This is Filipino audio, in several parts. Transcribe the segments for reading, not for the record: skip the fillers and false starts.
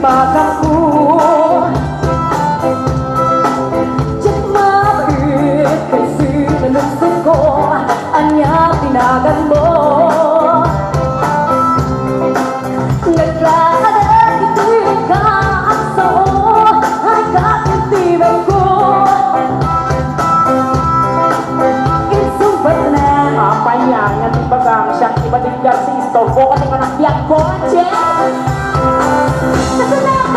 makaku Chat mabait kasi naluksod ko Anya tinagan mo Naglalagay ito'y kaakso Ay kakintiban ko Insumbat na Apayangan di bagang siyang ibadinggar si istorbo at ang anakyak ko, Jen! Nasa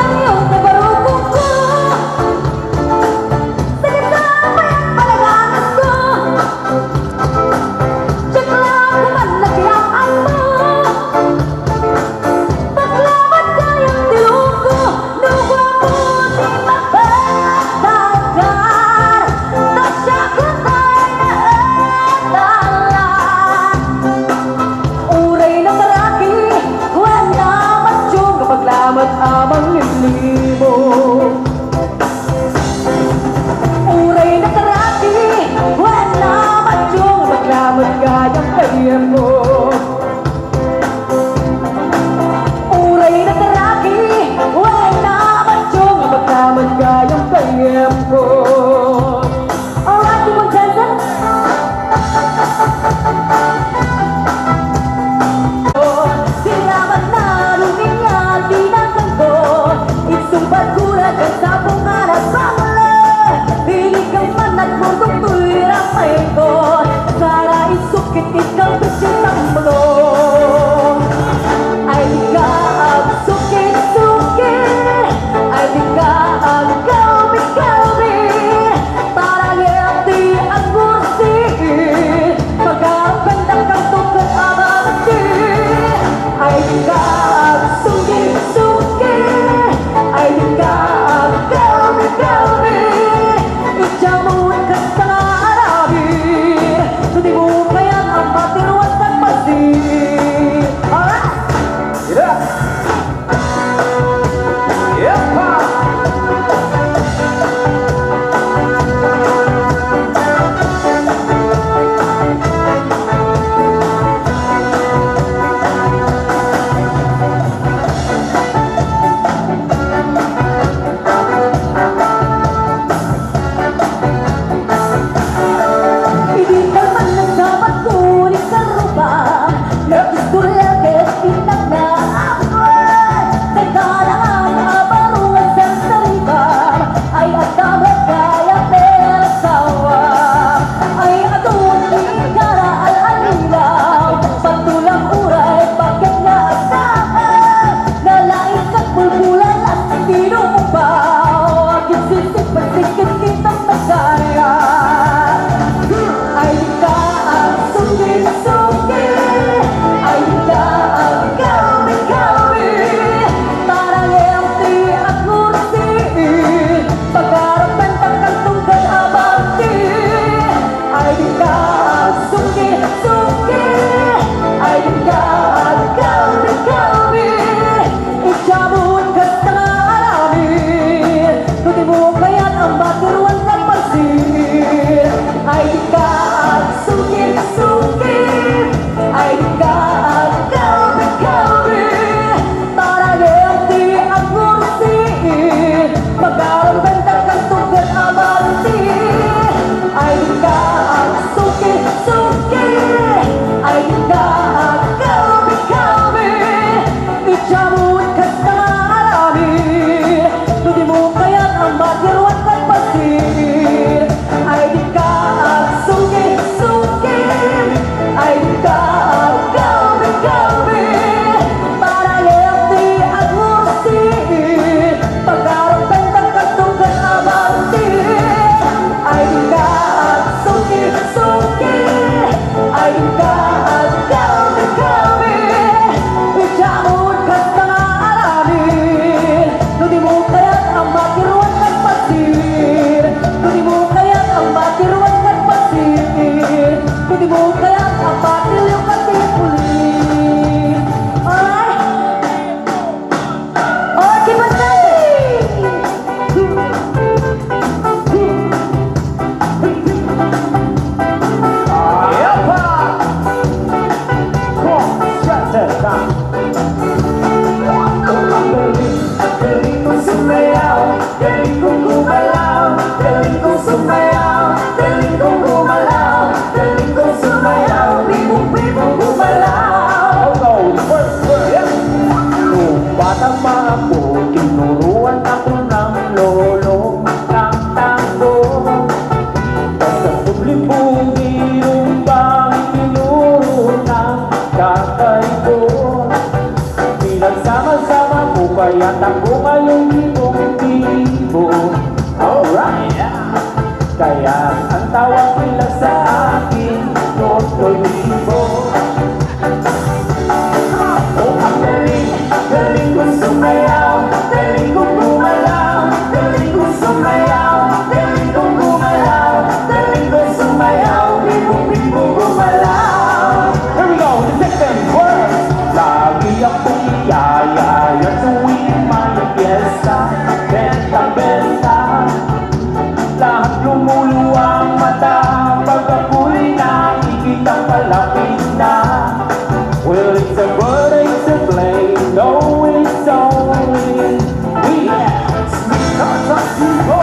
sumayaw, galing kong gumalaw, galing kong sumayaw, bibong-bibong gumalaw. Oh no, first word. Nung bata pa ako, tinuruan ako ng lolo ng tango. Sa publikong iyong bang tinuro ng tatay ko. Pinagsama-sama ko kaya ako ngayong libong-libo. Alright! Kaya ang tawag nila sa akin, Totoy Libo. Oh, ang galing, galing ko sumayaw, galing kong gumalaw, galing ko sumayaw, galing kong gumalaw, galing ko sumayaw, bibong-bibong gumalaw. Here we go, the second verse. Lagi akong iyayaya tuwing may piyesta, benta-benta. Lahat lumuluwang mata pag ako'y nakikita palapit na. Well, it's a bird, it's a plane, no, it's only we.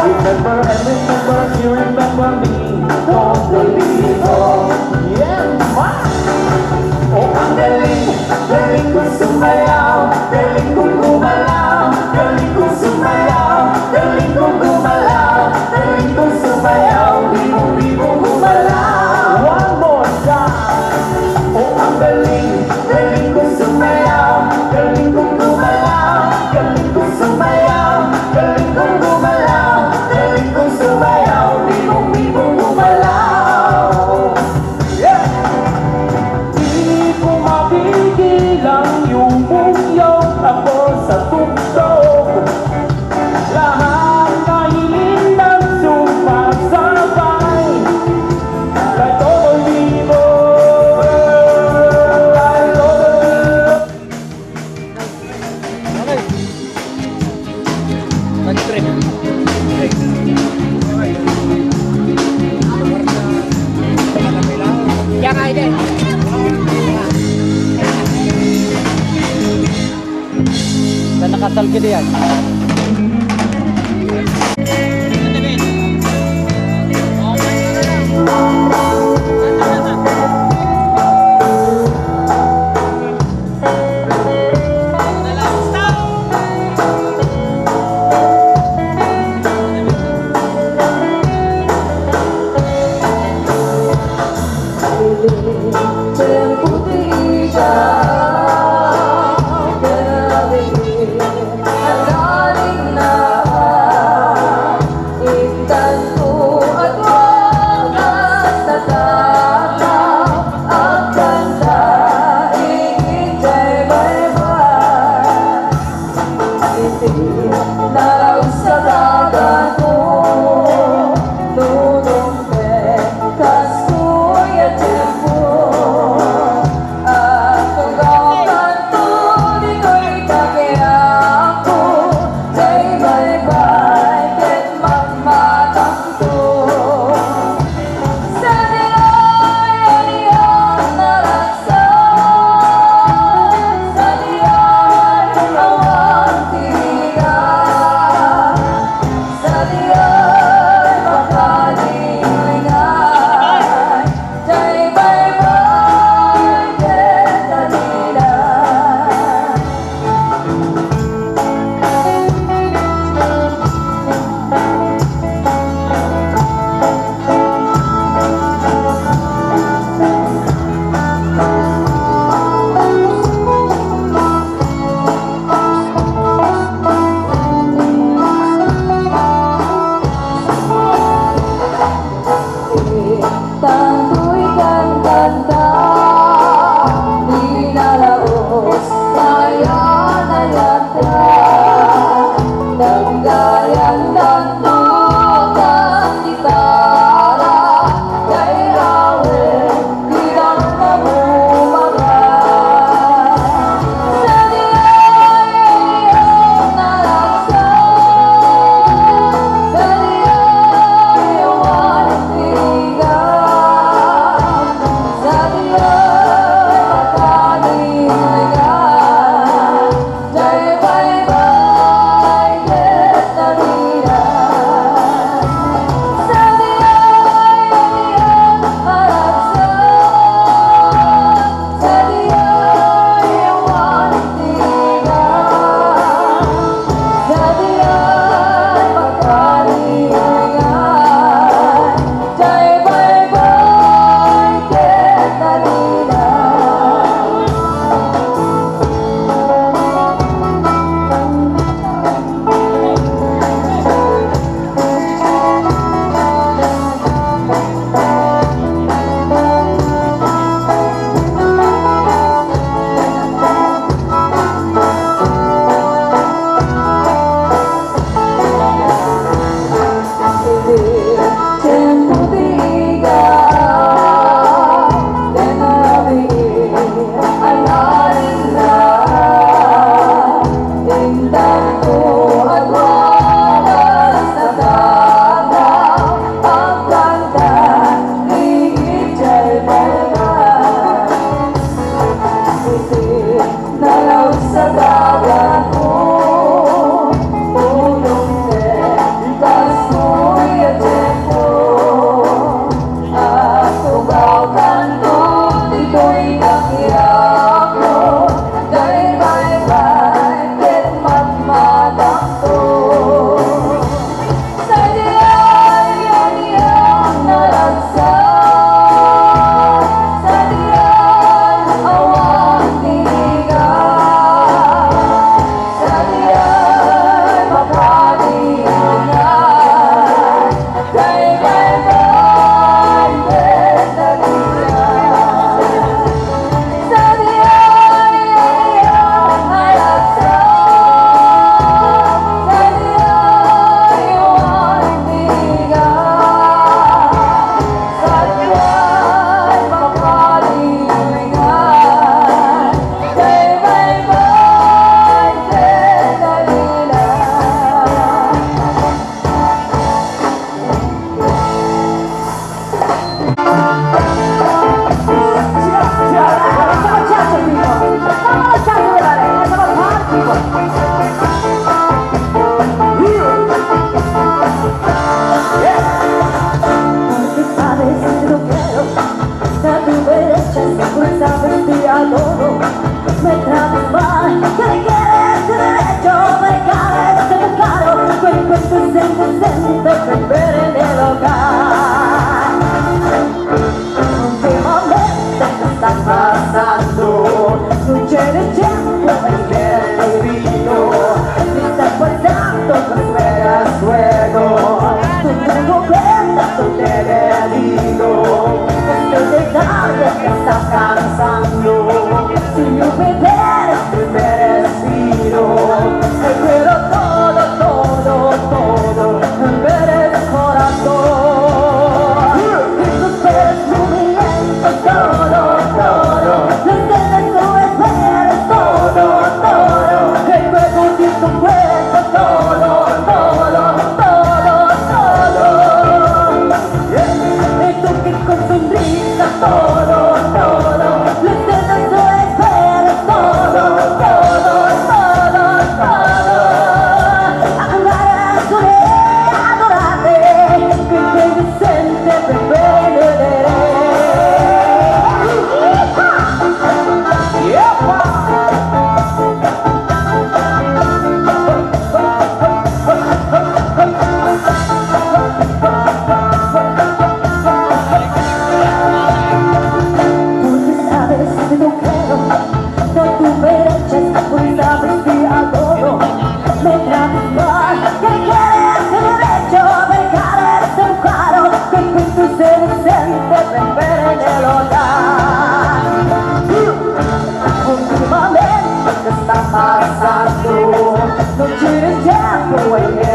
Remember and remember, you remember me. Don't believe all, yeah, man. Oh, ang galing, galing ko sumayaw, galing kong gumalaw, galing kong sumayaw, galing kong gumalaw, galing kong sumayaw, bibong-bibong gumalaw. One more time. Oh, ang galing, galing ko sumayaw, galing kong gumalaw, galing kong sumayaw, galing kong gumalaw, galing kong sumayaw, bibong-bibong gumalaw. Yeah! Di ko mapigilang yumuyong ako sa tuktok. Lahat na hiling sumasabay kay Totoy Libo, kay Totoy Libo. Yang ada. Dan nakasal ka diyan. Tempo tiga, gabi, presente beber en el hogar. Últimamente, ¿qué está pasando? No tienes tiempo en